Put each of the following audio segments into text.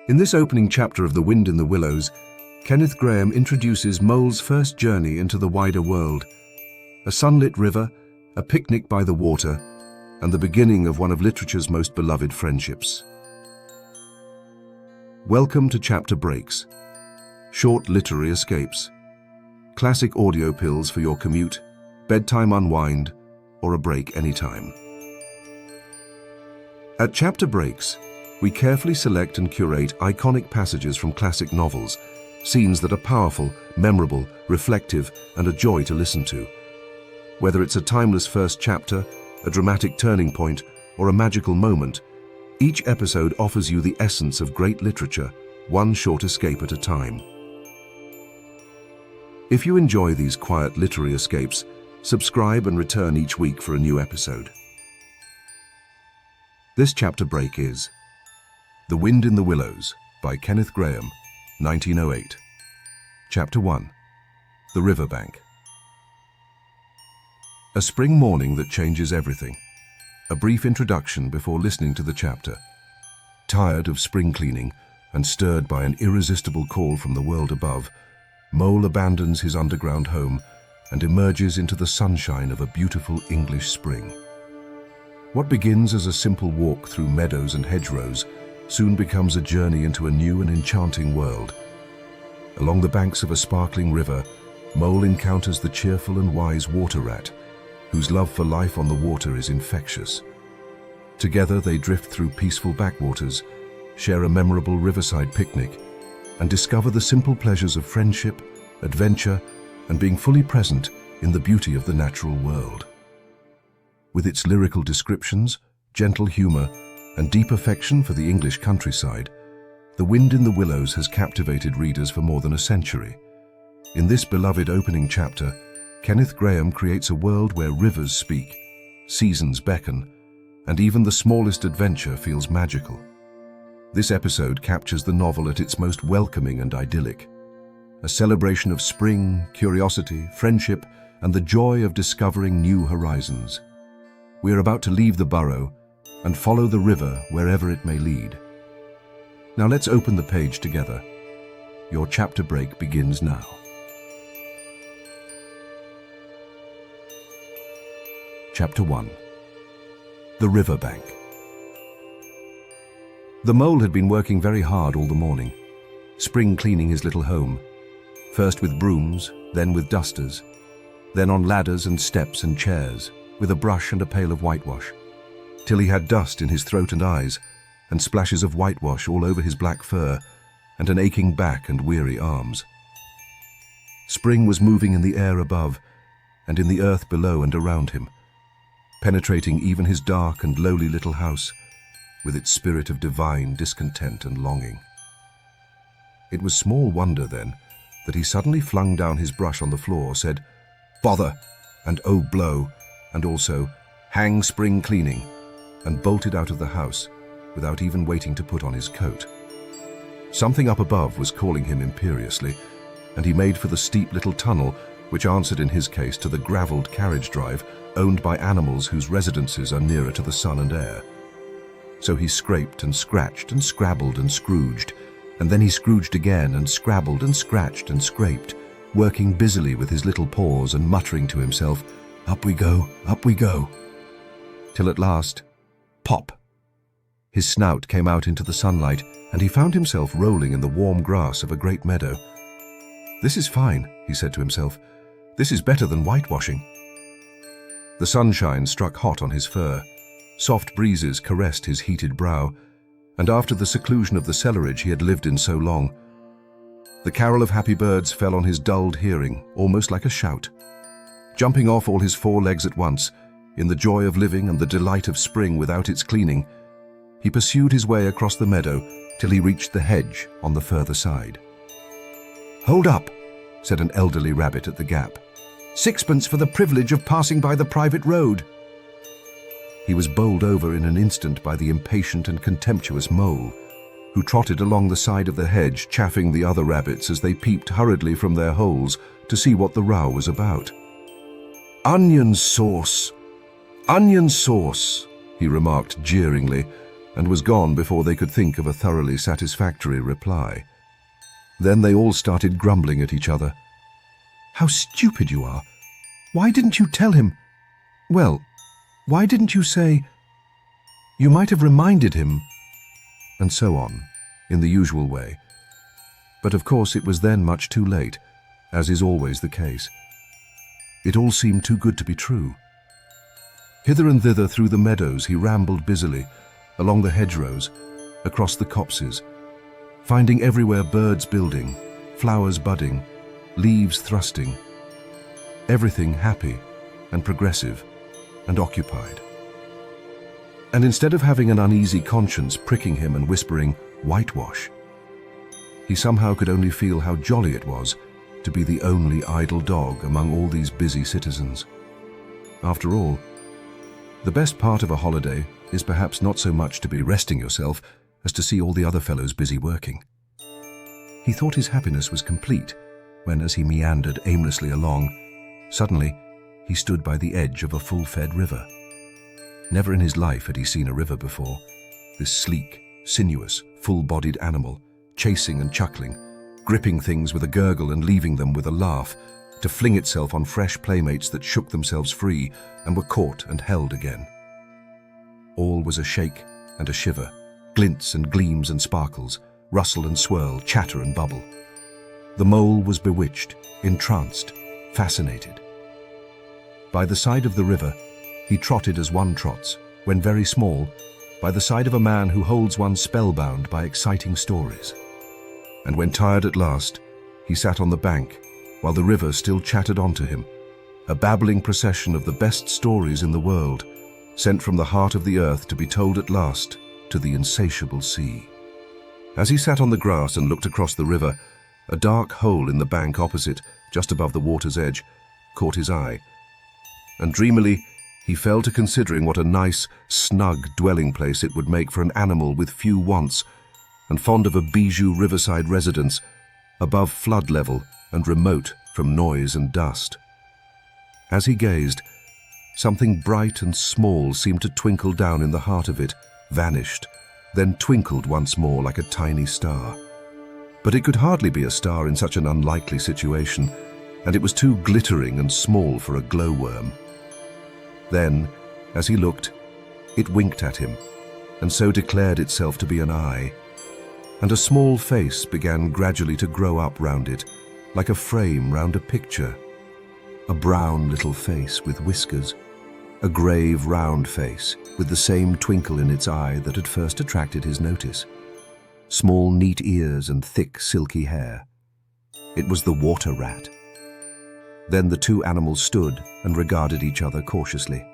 In this opening chapter of The Wind in the Willows, Kenneth Grahame introduces Mole's first journey into the wider world. A sunlit river, a picnic by the water, and the beginning of one of literature's most beloved friendships. Welcome to Chapter Breaks, short literary escapes, classic audio pills for your commute, bedtime unwind, or a break anytime. At Chapter Breaks, we carefully select and curate iconic passages from classic novels, scenes that are powerful, memorable, reflective, and a joy to listen to. Whether it's a timeless first chapter, a dramatic turning point, or a magical moment, each episode offers you the essence of great literature, one short escape at a time. If you enjoy these quiet literary escapes, subscribe and return each week for a new episode. This chapter break is The Wind in the Willows by Kenneth Grahame, 1908. Chapter 1. The Riverbank. A spring morning that changes everything. A brief introduction before listening to the chapter. Tired of spring cleaning and stirred by an irresistible call from the world above, Mole abandons his underground home and emerges into the sunshine of a beautiful English spring. What begins as a simple walk through meadows and hedgerows soon becomes a journey into a new and enchanting world. Along the banks of a sparkling river, Mole encounters the cheerful and wise water rat, whose love for life on the water is infectious. Together they drift through peaceful backwaters, share a memorable riverside picnic, and discover the simple pleasures of friendship, adventure, and being fully present in the beauty of the natural world. With its lyrical descriptions, gentle humor, and deep affection for the English countryside, The Wind in the Willows has captivated readers for more than a century. In this beloved opening chapter, Kenneth Grahame creates a world where rivers speak, seasons beckon, and even the smallest adventure feels magical. This episode captures the novel at its most welcoming and idyllic, a celebration of spring, curiosity, friendship, and the joy of discovering new horizons. We are about to leave the burrow and follow the river wherever it may lead. Now let's open the page together. Your chapter break begins now. Chapter 1. The Riverbank. The mole had been working very hard all the morning, spring cleaning his little home, first with brooms, then with dusters, then on ladders and steps and chairs, with a brush and a pail of whitewash, till he had dust in his throat and eyes, and splashes of whitewash all over his black fur, and an aching back and weary arms. Spring was moving in the air above, and in the earth below and around him, penetrating even his dark and lowly little house, with its spirit of divine discontent and longing. It was small wonder, then, that he suddenly flung down his brush on the floor, said, "Bother!" and "Oh, blow!" and also, "Hang spring cleaning!" and bolted out of the house without even waiting to put on his coat. Something up above was calling him imperiously, and he made for the steep little tunnel which answered in his case to the gravelled carriage drive owned by animals whose residences are nearer to the sun and air. So he scraped and scratched and scrabbled and scrooged, and then he scrooged again and scrabbled and scratched and scraped, working busily with his little paws and muttering to himself, "Up we go, up we go," till at last, pop! His snout came out into the sunlight, and he found himself rolling in the warm grass of a great meadow. "This is fine," he said to himself. "This is better than whitewashing." The sunshine struck hot on his fur, soft breezes caressed his heated brow, and after the seclusion of the cellarage he had lived in so long, the carol of happy birds fell on his dulled hearing, almost like a shout. Jumping off all his four legs at once, in the joy of living and the delight of spring without its cleaning, he pursued his way across the meadow till he reached the hedge on the further side. "Hold up," said an elderly rabbit at the gap. "Sixpence for the privilege of passing by the private road." He was bowled over in an instant by the impatient and contemptuous mole, who trotted along the side of the hedge, chaffing the other rabbits as they peeped hurriedly from their holes to see what the row was about. "Onion sauce! Onion sauce!" he remarked jeeringly, and was gone before they could think of a thoroughly satisfactory reply. Then they all started grumbling at each other. "How stupid you are! Why didn't you tell him? Well, why didn't you say? You might have reminded him," and so on, in the usual way. But of course it was then much too late, as is always the case. It all seemed too good to be true. Hither and thither through the meadows he rambled busily, along the hedgerows, across the copses, finding everywhere birds building, flowers budding, leaves thrusting, everything happy and progressive and occupied. And instead of having an uneasy conscience pricking him and whispering, "Whitewash," he somehow could only feel how jolly it was to be the only idle dog among all these busy citizens. After all, the best part of a holiday is perhaps not so much to be resting yourself as to see all the other fellows busy working. He thought his happiness was complete when, as he meandered aimlessly along, suddenly he stood by the edge of a full-fed river. Never in his life had he seen a river before, this sleek, sinuous, full-bodied animal, chasing and chuckling, gripping things with a gurgle and leaving them with a laugh, to fling itself on fresh playmates that shook themselves free and were caught and held again. All was a shake and a shiver, glints and gleams and sparkles, rustle and swirl, chatter and bubble. The mole was bewitched, entranced, fascinated. By the side of the river, he trotted as one trots, when very small, by the side of a man who holds one spellbound by exciting stories. And when tired at last, he sat on the bank, while the river still chattered on to him, a babbling procession of the best stories in the world, sent from the heart of the earth to be told at last to the insatiable sea. As he sat on the grass and looked across the river, a dark hole in the bank opposite, just above the water's edge, caught his eye, and dreamily he fell to considering what a nice, snug dwelling place it would make for an animal with few wants and fond of a bijou riverside residence, above flood level and remote from noise and dust. As he gazed, something bright and small seemed to twinkle down in the heart of it, vanished, then twinkled once more like a tiny star. But it could hardly be a star in such an unlikely situation, and it was too glittering and small for a glowworm. Then, as he looked, it winked at him, and so declared itself to be an eye, and a small face began gradually to grow up round it, like a frame round a picture. A brown little face with whiskers, a grave round face with the same twinkle in its eye that had first attracted his notice, small neat ears and thick silky hair. It was the water rat. Then the two animals stood and regarded each other cautiously.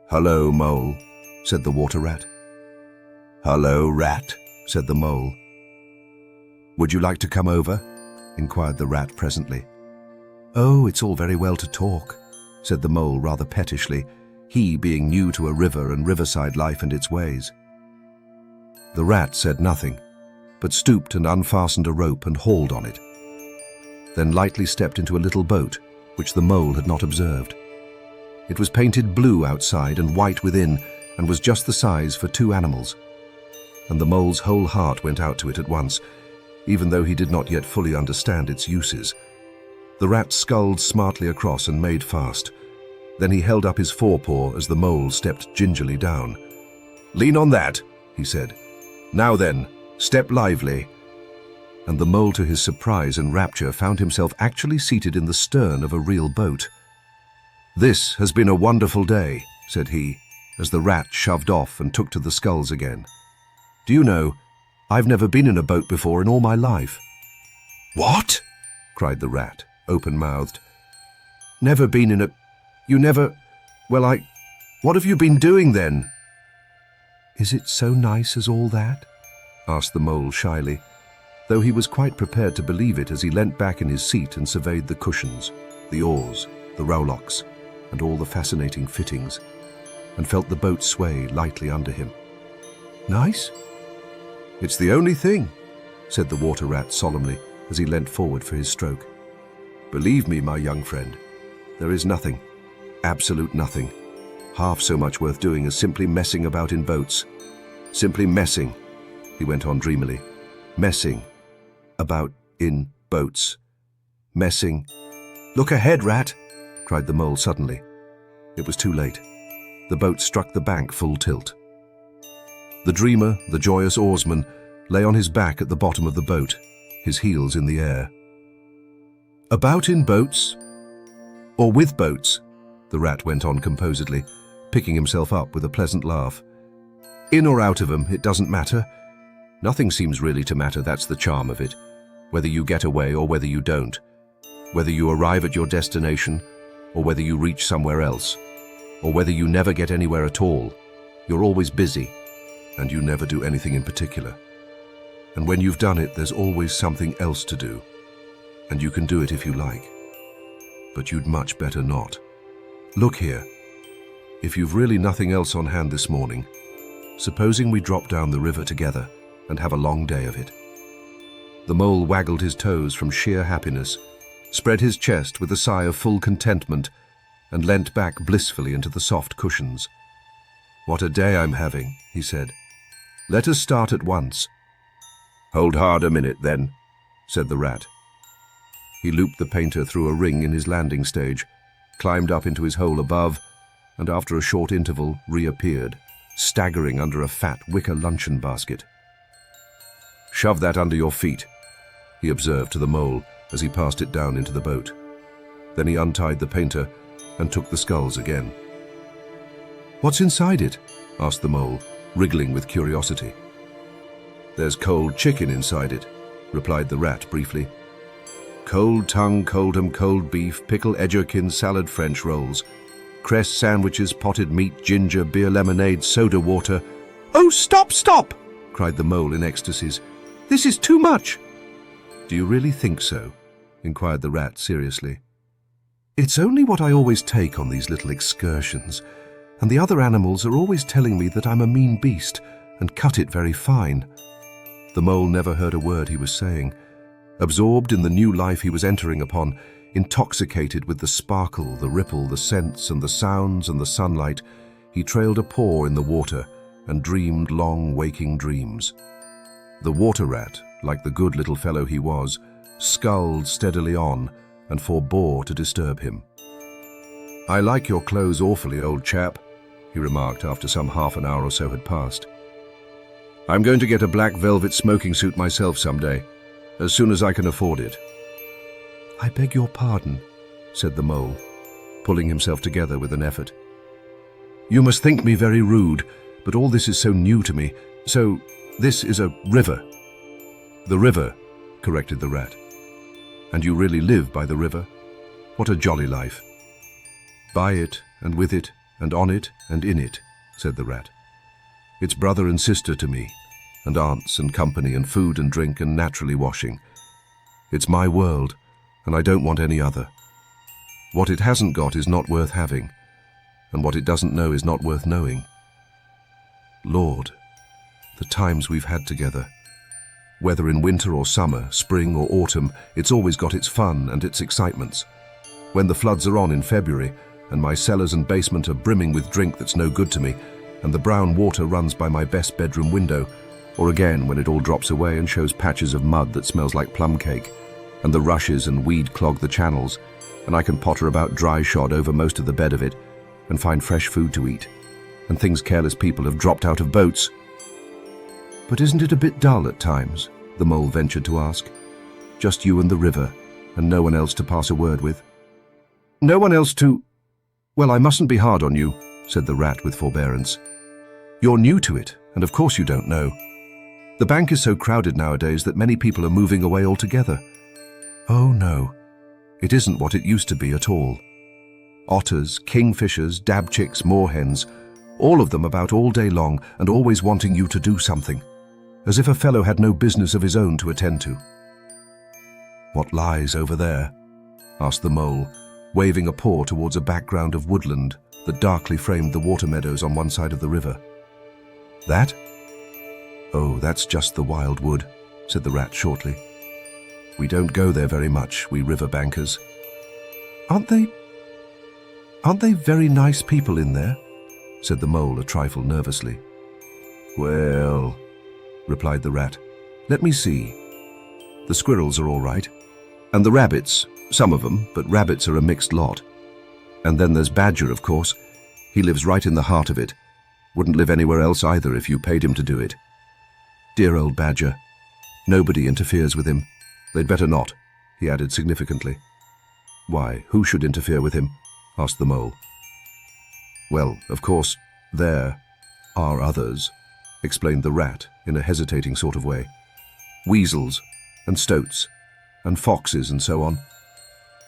"Hello, mole," said the water rat. "Hello, rat," said the mole. "Would you like to come over?" inquired the rat presently. "Oh, it's all very well to talk," said the mole rather pettishly, he being new to a river and riverside life and its ways. The rat said nothing, but stooped and unfastened a rope and hauled on it, then lightly stepped into a little boat which the mole had not observed. It was painted blue outside and white within, and was just the size for two animals, and the mole's whole heart went out to it at once, even though he did not yet fully understand its uses. The rat sculled smartly across and made fast. Then he held up his forepaw as the mole stepped gingerly down. "Lean on that," he said. "Now then, step lively." And the mole, to his surprise and rapture, found himself actually seated in the stern of a real boat. "This has been a wonderful day," said he, as the rat shoved off and took to the sculls again. "Do you know, I've never been in a boat before in all my life." "What?" cried the rat, open-mouthed. "Never been in a... You never... Well, What have you been doing then?" "Is it so nice as all that?" asked the mole shyly, though he was quite prepared to believe it as he leant back in his seat and surveyed the cushions, the oars, the rowlocks, and all the fascinating fittings, and felt the boat sway lightly under him. "Nice? It's the only thing," said the water rat solemnly as he leant forward for his stroke. "Believe me, my young friend, there is nothing, absolute nothing, half so much worth doing as simply messing about in boats. Simply messing, he went on dreamily. Messing. About in boats. Messing. Look ahead, Rat, cried the mole suddenly. It was too late. The boat struck the bank full tilt. The dreamer, the joyous oarsman, lay on his back at the bottom of the boat, his heels in the air. About in boats? Or with boats? The rat went on composedly, picking himself up with a pleasant laugh. In or out of 'em, it doesn't matter. Nothing seems really to matter, that's the charm of it. Whether you get away or whether you don't. Whether you arrive at your destination or whether you reach somewhere else. Or whether you never get anywhere at all. You're always busy, and you never do anything in particular. And when you've done it, there's always something else to do. And you can do it if you like. But you'd much better not. Look here. If you've really nothing else on hand this morning, supposing we drop down the river together and have a long day of it. The mole waggled his toes from sheer happiness, spread his chest with a sigh of full contentment, and leant back blissfully into the soft cushions. What a day I'm having, he said. Let us start at once. Hold hard a minute, then, said the rat. He looped the painter through a ring in his landing stage, climbed up into his hole above, and after a short interval reappeared, staggering under a fat wicker luncheon basket. Shove that under your feet, he observed to the mole as he passed it down into the boat. Then he untied the painter and took the sculls again. What's inside it? Asked the mole, wriggling with curiosity. There's cold chicken inside it, replied the rat briefly. Cold tongue, coldham, cold beef, pickle, edgerkin, salad, French rolls, cress sandwiches, potted meat, ginger, beer, lemonade, soda water. Oh, stop, stop! Cried the mole in ecstasies. This is too much. Do you really think so? Inquired the rat seriously. It's only what I always take on these little excursions, and the other animals are always telling me that I'm a mean beast and cut it very fine. The mole never heard a word he was saying. Absorbed in the new life he was entering upon, intoxicated with the sparkle, the ripple, the scents and the sounds and the sunlight, he trailed a paw in the water and dreamed long waking dreams. The water rat, like the good little fellow he was, sculled steadily on and forbore to disturb him. I like your clothes awfully, old chap, he remarked after some half an hour or so had passed. I'm going to get a black velvet smoking suit myself someday, as soon as I can afford it. I beg your pardon, said the mole, pulling himself together with an effort. You must think me very rude, but all this is so new to me. So, this is a river. The river, corrected the rat. And you really live by the river? What a jolly life. By it, and with it, and on it, and in it, said the rat. It's brother and sister to me, and aunts and company and food and drink and naturally washing. It's my world, and I don't want any other. What it hasn't got is not worth having, and what it doesn't know is not worth knowing. Lord, the times we've had together. Whether in winter or summer, spring or autumn, it's always got its fun and its excitements. When the floods are on in February, and my cellars and basement are brimming with drink that's no good to me, and the brown water runs by my best bedroom window, or again when it all drops away and shows patches of mud that smells like plum cake, and the rushes and weed clog the channels, and I can potter about dry shod over most of the bed of it, and find fresh food to eat, and things careless people have dropped out of boats. But isn't it a bit dull at times? The mole ventured to ask. Just you and the river, and no one else to pass a word with? No one else to... Well, I mustn't be hard on you, said the rat with forbearance. You're new to it, and of course you don't know. The bank is so crowded nowadays that many people are moving away altogether. Oh no, it isn't what it used to be at all. Otters, kingfishers, dabchicks, moorhens, all of them about all day long and always wanting you to do something, as if a fellow had no business of his own to attend to. What lies over there? Asked the mole, waving a paw towards a background of woodland that darkly framed the water meadows on one side of the river. That? Oh, that's just the wild wood, said the rat shortly. We don't go there very much, we river bankers. Aren't they very nice people in there? Said the mole a trifle nervously. "Well," replied the rat, "let me see. The squirrels are all right. And the rabbits, some of them, but rabbits are a mixed lot. And then there's Badger, of course. He lives right in the heart of it. Wouldn't live anywhere else either if you paid him to do it. Dear old Badger. Nobody interferes with him. They'd better not," he added significantly. "Why, who should interfere with him?" asked the mole. "Well, of course, there are others," explained the rat in a hesitating sort of way. "Weasels and stoats and foxes and so on.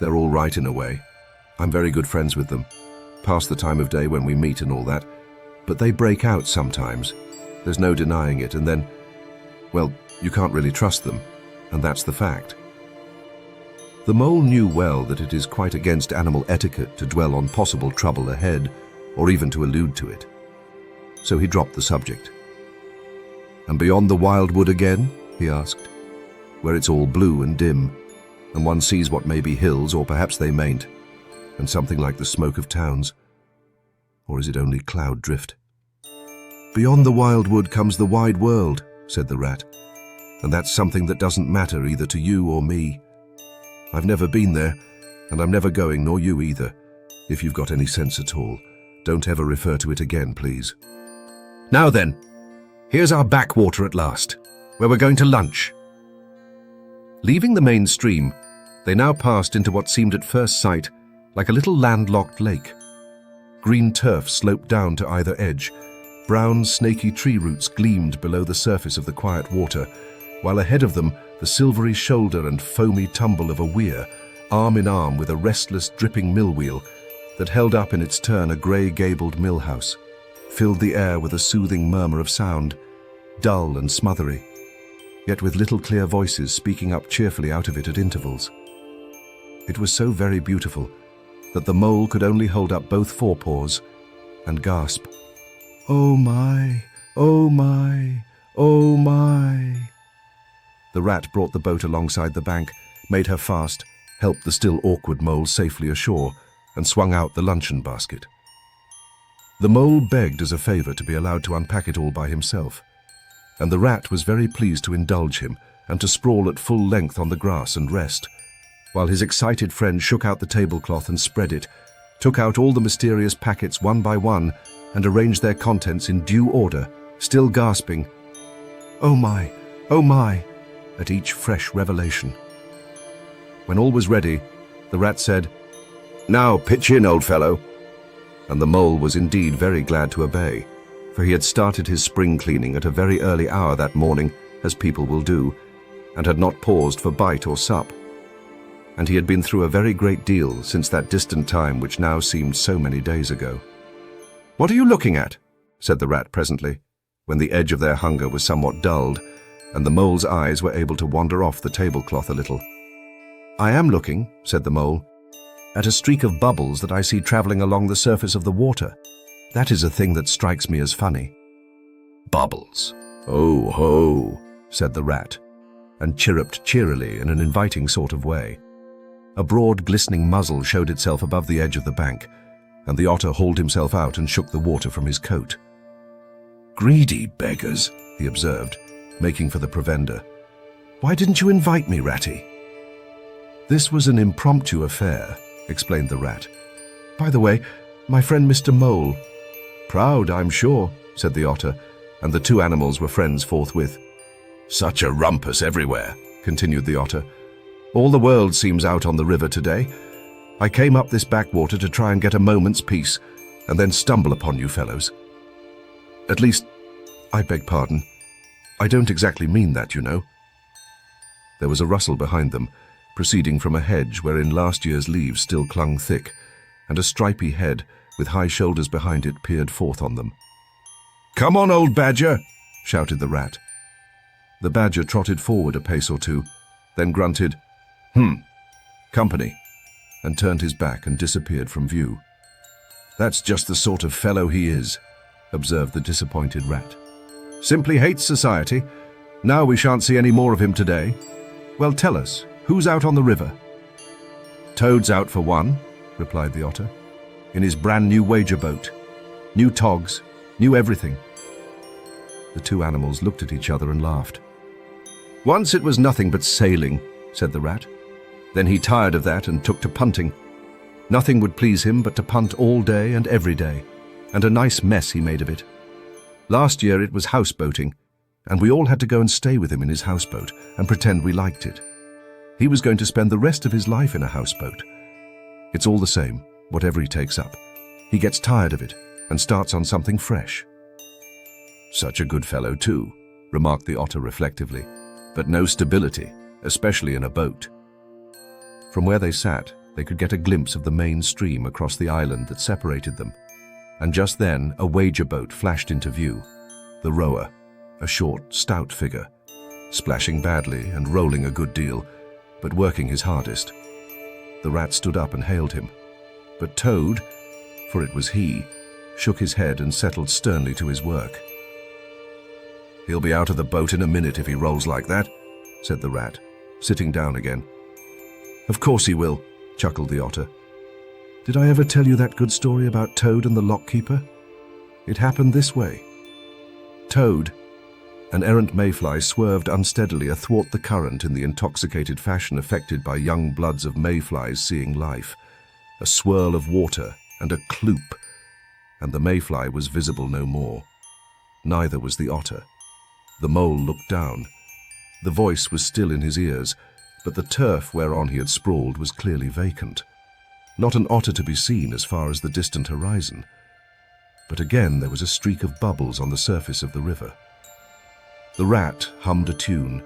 They're all right in a way. I'm very good friends with them, past the time of day when we meet and all that, but they break out sometimes. There's no denying it, and then, well, you can't really trust them, and that's the fact." The mole knew well that it is quite against animal etiquette to dwell on possible trouble ahead, or even to allude to it. So he dropped the subject. "And beyond the wild wood again?" he asked, "where it's all blue and dim, and one sees what may be hills, or perhaps they mayn't, and something like the smoke of towns. Or is it only cloud drift?" "Beyond the wild wood comes the wide world," said the rat, "and that's something that doesn't matter either to you or me. I've never been there, and I'm never going, nor you either. If you've got any sense at all, don't ever refer to it again, please. Now then, here's our backwater at last, where we're going to lunch." Leaving the main stream, they now passed into what seemed at first sight like a little landlocked lake. Green turf sloped down to either edge. Brown, snaky tree roots gleamed below the surface of the quiet water, while ahead of them the silvery shoulder and foamy tumble of a weir, arm in arm with a restless, dripping mill wheel that held up in its turn a grey-gabled mill house, filled the air with a soothing murmur of sound, dull and smothery, yet with little clear voices speaking up cheerfully out of it at intervals. It was so very beautiful that the mole could only hold up both forepaws and gasp, "Oh my, oh my, oh my." The rat brought the boat alongside the bank, made her fast, helped the still awkward mole safely ashore, and swung out the luncheon basket. The mole begged as a favour to be allowed to unpack it all by himself, and the rat was very pleased to indulge him and to sprawl at full length on the grass and rest, while his excited friend shook out the tablecloth and spread it, took out all the mysterious packets one by one, and arranged their contents in due order, still gasping, "Oh my, oh my," at each fresh revelation. When all was ready, the rat said, "Now pitch in, old fellow," and the mole was indeed very glad to obey, for he had started his spring cleaning at a very early hour that morning, as people will do, and had not paused for bite or sup. And he had been through a very great deal since that distant time which now seemed so many days ago. "What are you looking at?" said the rat presently, when the edge of their hunger was somewhat dulled, and the mole's eyes were able to wander off the tablecloth a little. "I am looking," said the mole, "at a streak of bubbles that I see travelling along the surface of the water. That is a thing that strikes me as funny." "Bubbles? Oh ho," said the rat, and chirruped cheerily in an inviting sort of way. A broad, glistening muzzle showed itself above the edge of the bank, and the otter hauled himself out and shook the water from his coat. "Greedy beggars," he observed, making for the provender. "Why didn't you invite me, Ratty?" "This was an impromptu affair," explained the rat. "By the way, my friend Mr. Mole." "Proud, I'm sure," said the otter, and the two animals were friends forthwith. "Such a rumpus everywhere," continued the otter. "All the world seems out on the river today. I came up this backwater to try and get a moment's peace, and then stumble upon you fellows. At least, I beg pardon. I don't exactly mean that, you know." There was a rustle behind them, proceeding from a hedge wherein last year's leaves still clung thick, and a stripy head with high shoulders behind it peered forth on them. "Come on, old badger!" shouted the rat. The badger trotted forward a pace or two, then grunted, Company," and turned his back and disappeared from view. "That's just the sort of fellow he is," observed the disappointed rat. "Simply hates society. Now we shan't see any more of him today. Well, tell us, who's out on the river?" "Toad's out for one," replied the otter, "in his brand new wager boat. New togs, new everything." The two animals looked at each other and laughed. "Once it was nothing but sailing," said the rat. "Then he tired of that and took to punting. Nothing would please him but to punt all day and every day, and a nice mess he made of it. Last year it was houseboating, and we all had to go and stay with him in his houseboat and pretend we liked it. He was going to spend the rest of his life in a houseboat. It's all the same, whatever he takes up. He gets tired of it and starts on something fresh." "Such a good fellow too," remarked the otter reflectively, "but no stability, especially in a boat." From where they sat, they could get a glimpse of the main stream across the island that separated them, and just then a wager boat flashed into view. The rower, a short, stout figure, splashing badly and rolling a good deal, but working his hardest. The rat stood up and hailed him, but Toad, for it was he, shook his head and settled sternly to his work. "He'll be out of the boat in a minute if he rolls like that," said the rat, sitting down again. "Of course he will," chuckled the otter. "Did I ever tell you that good story about Toad and the lockkeeper? It happened this way. Toad, an errant mayfly, swerved unsteadily athwart the current in the intoxicated fashion affected by young bloods of mayflies seeing life. A swirl of water and a kloop, and the mayfly was visible no more. Neither was the otter. The mole looked down. The voice was still in his ears, but the turf whereon he had sprawled was clearly vacant. Not an otter to be seen as far as the distant horizon. But again there was a streak of bubbles on the surface of the river. The rat hummed a tune,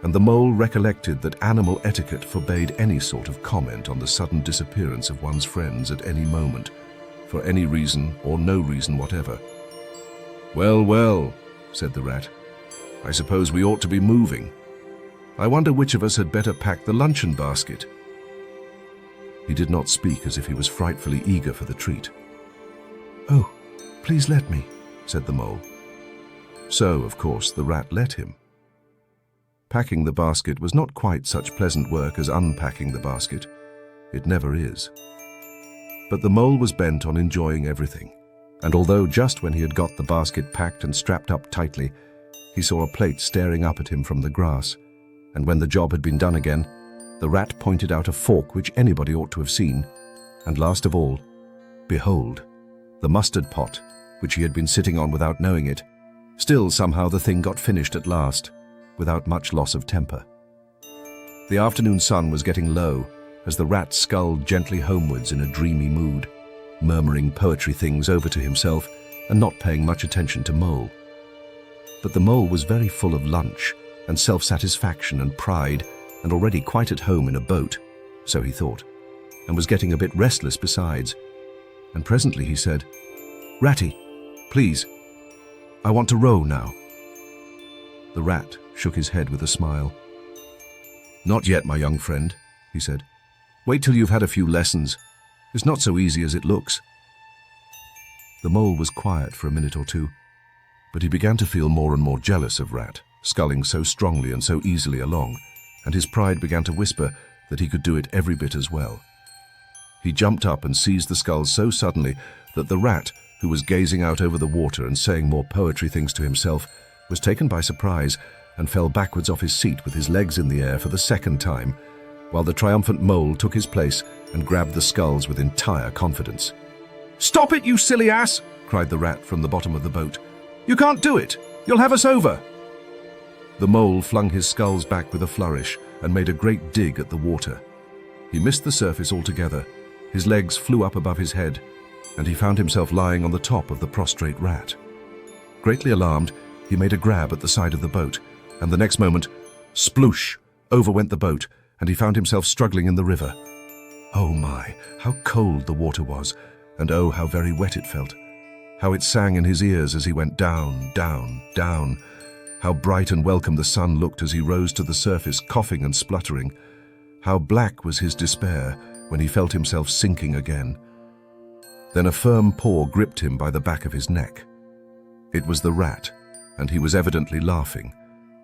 and the mole recollected that animal etiquette forbade any sort of comment on the sudden disappearance of one's friends at any moment, for any reason or no reason whatever. "Well, well," said the rat, "I suppose we ought to be moving. I wonder which of us had better pack the luncheon basket." He did not speak, as if he was frightfully eager for the treat. "Oh, please let me," said the mole. So, of course, the rat let him. Packing the basket was not quite such pleasant work as unpacking the basket. It never is. But the mole was bent on enjoying everything, and although just when he had got the basket packed and strapped up tightly, he saw a plate staring up at him from the grass, and when the job had been done again, the rat pointed out a fork which anybody ought to have seen, and last of all, behold, the mustard pot, which he had been sitting on without knowing it. Still, somehow the thing got finished at last, without much loss of temper. The afternoon sun was getting low as the rat sculled gently homewards in a dreamy mood, murmuring poetry things over to himself and not paying much attention to Mole. But the mole was very full of lunch and self-satisfaction and pride, and already quite at home in a boat, so he thought, and was getting a bit restless besides. And presently he said, "Ratty, please, I want to row now." The rat shook his head with a smile. "Not yet, my young friend," he said. "Wait till you've had a few lessons. It's not so easy as it looks." The mole was quiet for a minute or two, but he began to feel more and more jealous of Rat, sculling so strongly and so easily along, and his pride began to whisper that he could do it every bit as well. He jumped up and seized the sculls so suddenly that the rat, who was gazing out over the water and saying more poetry things to himself, was taken by surprise and fell backwards off his seat with his legs in the air for the second time, while the triumphant mole took his place and grabbed the sculls with entire confidence. "Stop it, you silly ass!" cried the rat from the bottom of the boat. "You can't do it! You'll have us over!" The mole flung his sculls back with a flourish and made a great dig at the water. He missed the surface altogether. His legs flew up above his head, and he found himself lying on the top of the prostrate rat. Greatly alarmed, he made a grab at the side of the boat, and the next moment, sploosh, over went the boat, and he found himself struggling in the river. Oh my, how cold the water was, and oh, how very wet it felt. How it sang in his ears as he went down, down, down. How bright and welcome the sun looked as he rose to the surface, coughing and spluttering. How black was his despair when he felt himself sinking again. Then a firm paw gripped him by the back of his neck. It was the rat, and he was evidently laughing.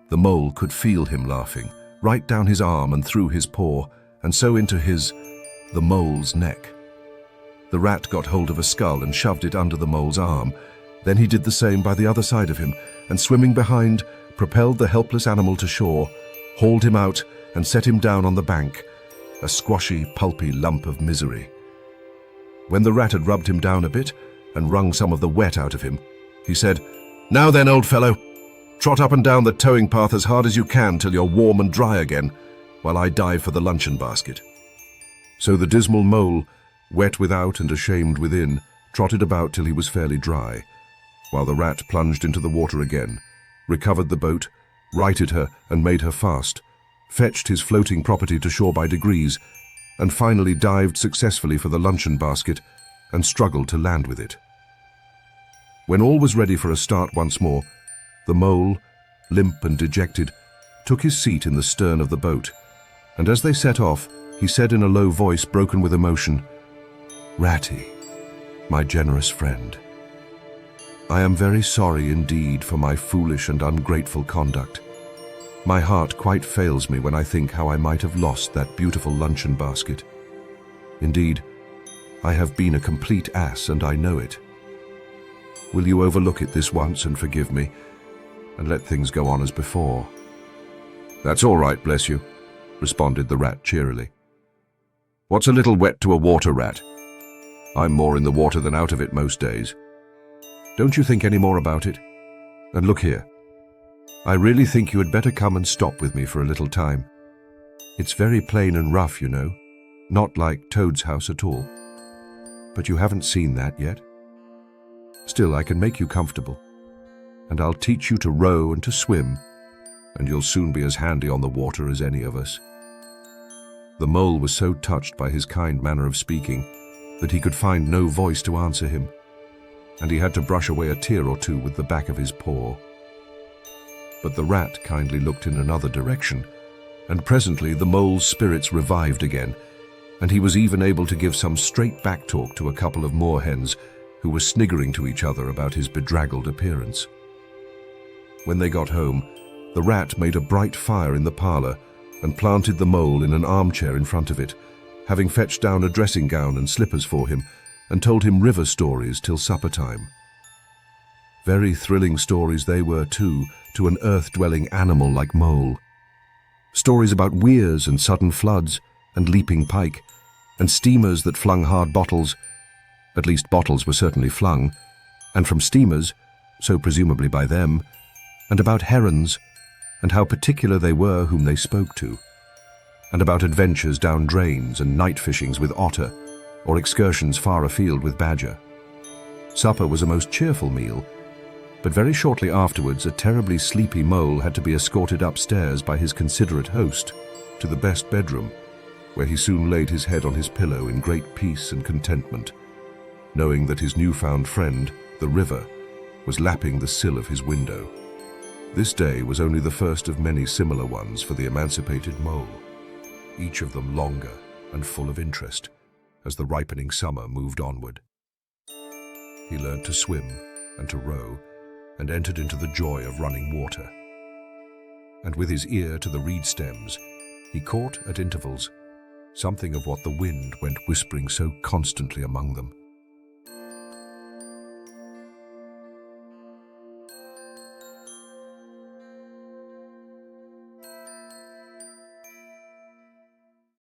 The mole could feel him laughing, right down his arm and through his paw, and so into the mole's neck. The rat got hold of a skull and shoved it under the mole's arm, Then he did the same by the other side of him, and swimming behind, propelled the helpless animal to shore, hauled him out, and set him down on the bank, a squashy, pulpy lump of misery. When the rat had rubbed him down a bit and wrung some of the wet out of him, he said, "Now then, old fellow, trot up and down the towing path as hard as you can till you're warm and dry again, while I dive for the luncheon basket." So the dismal mole, wet without and ashamed within, trotted about till he was fairly dry, while the rat plunged into the water again, recovered the boat, righted her and made her fast, fetched his floating property to shore by degrees, and finally dived successfully for the luncheon basket and struggled to land with it. When all was ready for a start once more, the mole, limp and dejected, took his seat in the stern of the boat, and as they set off, he said in a low voice broken with emotion, "Ratty, my generous friend, I am very sorry indeed for my foolish and ungrateful conduct. My heart quite fails me when I think how I might have lost that beautiful luncheon basket. Indeed, I have been a complete ass, and I know it. Will you overlook it this once and forgive me, and let things go on as before?" "That's all right, bless you," responded the rat cheerily. "What's a little wet to a water rat? I'm more in the water than out of it most days. Don't you think any more about it? And look here, I really think you had better come and stop with me for a little time. It's very plain and rough, you know, not like Toad's house at all. But you haven't seen that yet. Still, I can make you comfortable, and I'll teach you to row and to swim, and you'll soon be as handy on the water as any of us." The mole was so touched by his kind manner of speaking that he could find no voice to answer him, and he had to brush away a tear or two with the back of his paw. But the rat kindly looked in another direction, and presently the mole's spirits revived again, and he was even able to give some straight back talk to a couple of moorhens who were sniggering to each other about his bedraggled appearance. When they got home, the rat made a bright fire in the parlour and planted the mole in an armchair in front of it, having fetched down a dressing gown and slippers for him, and told him river stories till supper time. Very thrilling stories they were too, to an earth-dwelling animal like mole. Stories about weirs and sudden floods, and leaping pike, and steamers that flung hard bottles. At least bottles were certainly flung, and from steamers, so presumably by them, and about herons, and how particular they were whom they spoke to, and about adventures down drains and night fishings with otter, or excursions far afield with badger. Supper was a most cheerful meal, but very shortly afterwards a terribly sleepy mole had to be escorted upstairs by his considerate host to the best bedroom, where he soon laid his head on his pillow in great peace and contentment, knowing that his newfound friend, the river, was lapping the sill of his window. This day was only the first of many similar ones for the emancipated mole, each of them longer and full of interest as the ripening summer moved onward. He learned to swim and to row, and entered into the joy of running water. And with his ear to the reed stems, he caught at intervals something of what the wind went whispering so constantly among them.